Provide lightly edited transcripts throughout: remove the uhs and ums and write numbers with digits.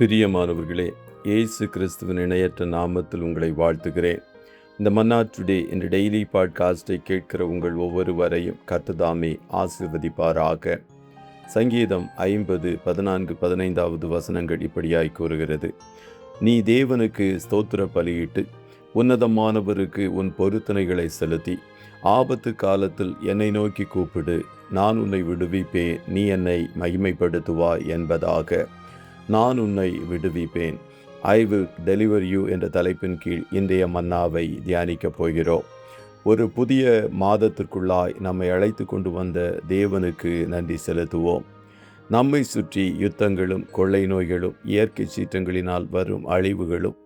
பிரியமானவர்களே, இயேசு கிறிஸ்துவின் இணையற்ற நாமத்தில் உங்களை வாழ்த்துகிறேன். இந்த மன்னா டுடே என்ற டெய்லி பாட்காஸ்டை கேட்கிற உங்கள் ஒவ்வொருவரையும் கர்த்தர் ஆசீர்வதிப்பாராக. சங்கீதம் 50:14-15 வசனங்கள் இப்படியாய் கூறுகிறது: நீ தேவனுக்கு ஸ்தோத்திர பலியிட்டு உன்னதமானவருக்கு உன் பொருத்தனைகளை செலுத்தி ஆபத்து காலத்தில் என்னை நோக்கி கூப்பிடு, நான் உன்னை விடுவிப்பேன், நீ என்னை மகிமைப்படுத்துவாய் என்பதாக. நான் உன்னை விடுவிப்பேன், ஐ வில் டெலிவர் யூ என்ற தலைப்பின் கீழ் இன்றைய மன்னாவை தியானிக்கப் போகிறோம். ஒரு புதிய மாதத்திற்குள்ளாய் நம்மை அழைத்து கொண்டு வந்த தேவனுக்கு நன்றி செலுத்துவோம். நம்மை சுற்றி யுத்தங்களும் கொள்ளை நோய்களும் இயற்கை சீற்றங்களினால் வரும் அழிவுகளும்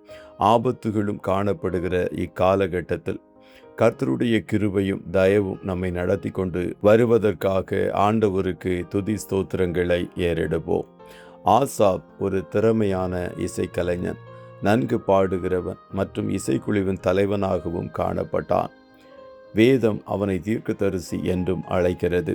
ஆபத்துகளும் காணப்படுகிற இக்காலகட்டத்தில் கர்த்தருடைய கிருபையும் தயவும் நம்மை நடத்தி கொண்டு வருவதற்காக ஆண்டவருக்கு துதி ஸ்தோத்திரங்களை ஏறெடுப்போம். ஆசாப் ஒரு திறமையான இசைக்கலைஞன், நன்கு பாடுகிறவன் மற்றும் இசைக்குழுவின் தலைவனாகவும் காணப்பட்டான். வேதம் அவனை தீர்க்கதரிசி என்றும் அழைக்கிறது.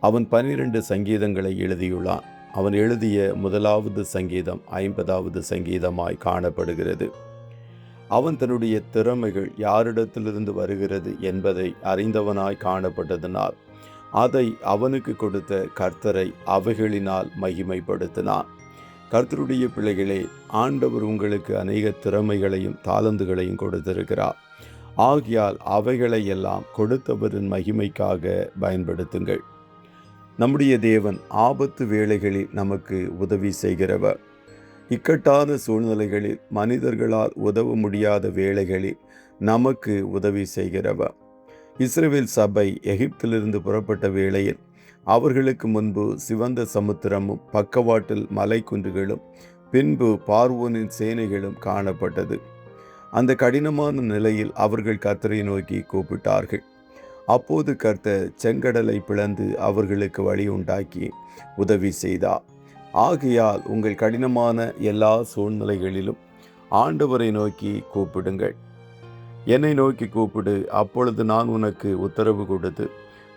அவன் 12 சங்கீதங்களை எழுதியுள்ளான். அவன் எழுதிய முதலாவது சங்கீதம் 50வது சங்கீதமாய் காணப்படுகிறது. அவன் தன்னுடைய திறமைகள் யாரிடத்திலிருந்து வருகிறது என்பதை அறிந்தவனாய் காணப்பட்டதனால் அதை அவனுக்கு கொடுத்த கர்த்தரை அவைகளினால் மகிமைப்படுத்தினான். கர்த்தருடைய பிள்ளைகளே, ஆண்டவர் உங்களுக்கு அநேக திறமைகளையும் தாளந்துகளையும் கொடுத்திருக்கிறார். ஆகையால் அவைகளை எல்லாம் கொடுத்தவரின் மகிமைக்காக பயன்படுத்துங்கள். நம்முடைய தேவன் ஆபத்து வேளைகளில் நமக்கு உதவி செய்கிறவர். இக்கட்டான சூழ்நிலைகளில் மனிதர்களால் உதவ முடியாத வேளைகளில் நமக்கு உதவி செய்கிறவர். இஸ்ரவேல் சபை எகிப்திலிருந்து புறப்பட்ட வேளையில் அவர்களுக்கு முன்பு சிவந்த சமுத்திரமும் பக்கவாட்டில் மலை குன்றுகளும் பின்பு பார்வோனின் சேனைகளும் காணப்பட்டது. அந்த கடினமான நிலையில் அவர்கள் கர்த்தரை நோக்கி கூப்பிட்டார்கள். அப்போது கர்த்தர் செங்கடலை பிளந்து அவர்களுக்கு வழி உண்டாக்கி உதவி செய்தார். ஆகையால் உங்கள் கடினமான எல்லா சூழ்நிலைகளிலும் ஆண்டவரை நோக்கி கூப்பிடுங்கள். என்னை நோக்கி கூப்பிடு, அப்பொழுது நான் உனக்கு உத்தரவு கொடுத்து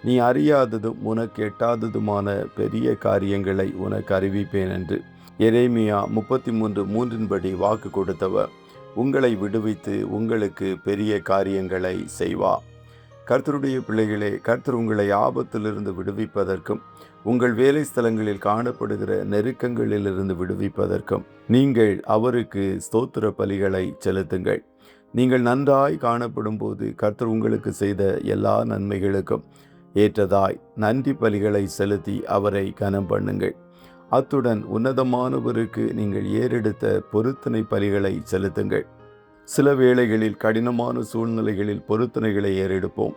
நீ அறியாததும் உனக்கு எட்டாததுமான பெரிய காரியங்களை உனக்கு அறிவிப்பேன் என்று எரேமியா 33:3 வாக்கு கொடுத்தவர் உங்களை விடுவித்து உங்களுக்கு பெரிய காரியங்களை செய்வார். கர்த்தருடைய பிள்ளைகளே, கர்த்தர் உங்களை ஆபத்திலிருந்து விடுவிப்பதற்கும் உங்கள் வேலை ஸ்தலங்களில் காணப்படுகிற நெருக்கங்களிலிருந்து விடுவிப்பதற்கும் நீங்கள் அவருக்கு ஸ்தோத்திர பலிகளை செலுத்துங்கள். நீங்கள் நன்றாய் காணப்படும் போது கர்த்தர் உங்களுக்கு செய்த எல்லா நன்மைகளுக்கும் ஏற்றதாய் நன்றி பலிகளை செலுத்தி அவரை கனம் பண்ணுங்கள். அத்துடன் உன்னதமானவருக்கு நீங்கள் ஏறெடுத்த பொருத்தனை பலிகளை செலுத்துங்கள். சில வேளைகளில் கடினமான சூழ்நிலைகளில் பொருத்தனைகளை ஏறெடுப்போம்.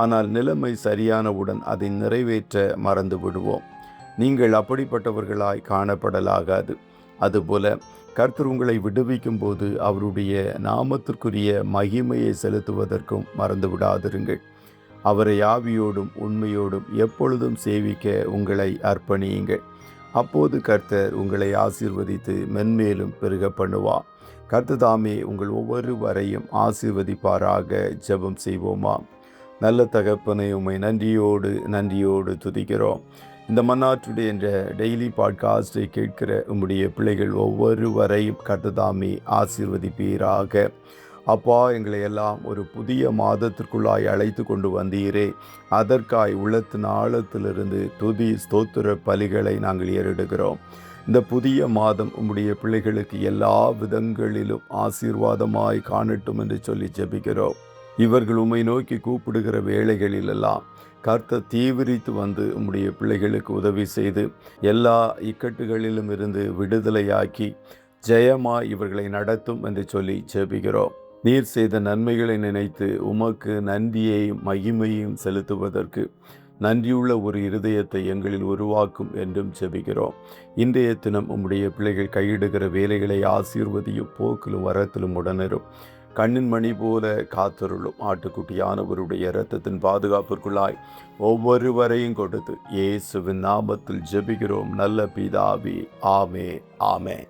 ஆனால் நிலைமை சரியானவுடன் அதை நிறைவேற்ற மறந்து விடுவோம். நீங்கள் அப்படிப்பட்டவர்களாய் காணப்படலாகாது. அதுபோல கர்த்தர் உங்களை விடுவிக்கும் போது அவருடைய நாமத்திற்குரிய மகிமையை செலுத்துவதற்கும் மறந்து விடாதிருங்கள். அவரை ஆவியோடும் உண்மையோடும் எப்பொழுதும் சேவிக்க உங்களை அர்ப்பணியுங்கள். அப்போது கர்த்தர் உங்களை ஆசீர்வதித்து மென்மேலும் பெருக பண்ணுவார். கர்த்தர் தாமே உங்கள் ஒவ்வொருவரையும் ஆசீர்வதிப்பாராக. ஜெபம் செய்வோமா? நல்ல தகப்பனை, உம்மை நன்றியோடு துதிக்கிறோம். இந்த மன்னா டுடே என்ற டெய்லி பாட்காஸ்டை கேட்கிற உம்முடைய பிள்ளைகள் ஒவ்வொருவரையும் கர்த்தர் தாமே ஆசீர்வதிப்பீராக. அப்பா, எங்களை எல்லாம் ஒரு புதிய மாதத்திற்குள்ளாய் அழைத்து கொண்டு வந்தீரே, அதற்காய் உள்ளத்தின் ஆழத்திலிருந்து துதி ஸ்தோத்திர பலிகளை நாங்கள் ஏறெடுக்கிறோம். இந்த புதிய மாதம் உம்முடைய பிள்ளைகளுக்கு எல்லா விதங்களிலும் ஆசீர்வாதமாய் காணட்டும் என்று சொல்லி ஜெபிக்கிறோம். இவர்கள் உம்மை நோக்கி கூப்பிடுகிற வேளைகளிலெல்லாம் கர்த்தர் தீவிரித்து வந்து உம்முடைய பிள்ளைகளுக்கு உதவி செய்து எல்லா இக்கட்டுகளிலும் இருந்து விடுதலையாக்கி ஜெயமாய் இவர்களை நடத்தும் என்று சொல்லி ஜெபிக்கிறோம். நீர் செய்த நன்மைகளை நினைத்து உமக்கு நன்றியையும் மகிமையும் செலுத்துவதற்கு நன்றியுள்ள ஒரு இருதயத்தை எங்களில் உருவாக்கும் என்றும் ஜெபிக்கிறோம். இன்றைய தினம் உம்முடைய பிள்ளைகள் கையிடுகிற வேலைகளை ஆசீர்வதியும், போக்கிலும் வரத்திலும் உடனரும் கண்ணின் மணி போல காத்தருளும். ஆட்டுக்குட்டியானவருடைய இரத்தத்தின் பாதுகாப்பிற்குள்ளாய் ஒவ்வொருவரையும் கொடுத்து இயேசுவின் நாமத்தில் ஜெபிக்கிறோம் நல்ல பிதாவே. ஆமே.